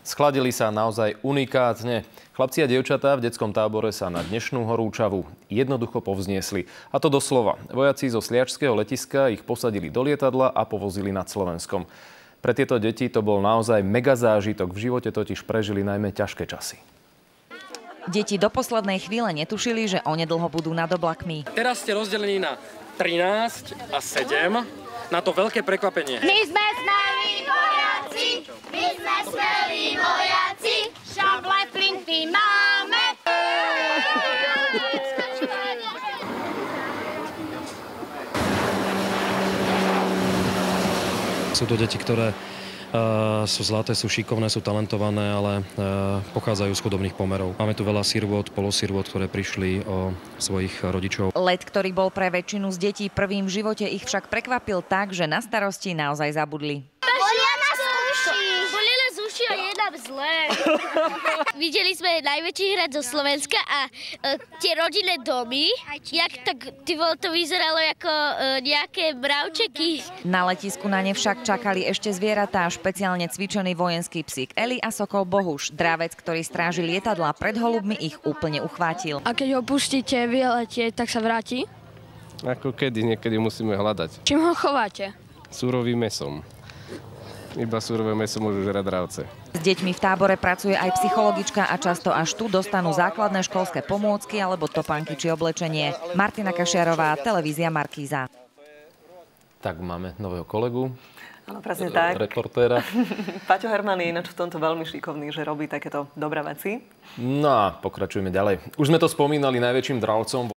Schladili sa naozaj unikátne. Chlapci a dievčatá v detskom tábore sa na dnešnú horúčavu jednoducho povzniesli. A to doslova. Vojaci zo sliačského letiska ich posadili do lietadla a povozili nad Slovenskom. Pre tieto deti to bol naozaj mega zážitok. V živote totiž prežili najmä ťažké časy. Deti do poslednej chvíle netušili, že onedlho budú nad oblakmi. Teraz ste rozdelení na 13 a 7. Na to veľké prekvapenie. My sme smelí vojaci, my sme smelí vojaci, šable, flinty máme. Sú to deti, ktoré sú zlaté, sú šikovné, sú talentované, ale pochádzajú z chudobných pomerov. Máme tu veľa sirvôt, polosirvôt, ktoré prišli o svojich rodičov. Let, ktorý bol pre väčšinu z detí prvým v živote, ich však prekvapil tak, že na starosti naozaj zabudli. Bolia nás uši. Boli nás uši a je nám zlé. Videli sme najväčší hrad zo Slovenska a tie rodinné domy, to vyzeralo ako nejaké mravčeky. Na letisku na ne však čakali ešte zvieratá, špeciálne cvičený vojenský psík Eli a sokol Bohuš. Dravec, ktorý stráži lietadlá pred holubmi, ich úplne uchvátil. A keď ho pustíte vyletieť, tak sa vráti? Ako niekedy musíme hľadať. Čím ho chováte? Surovým mesom. Iba surové meso môžu žrať dravce. S deťmi v tábore pracuje aj psychologička a často až tu dostanú základné školské pomôcky alebo topánky či oblečenie. Martina Kašiarová, televízia Markíza. Tak máme nového kolegu. Áno, presne tak. Reportéra. Paťo Herman je ináč v tomto veľmi šikovný, že robí takéto dobré veci. No a pokračujeme ďalej. Už sme to spomínali, najväčším dravcom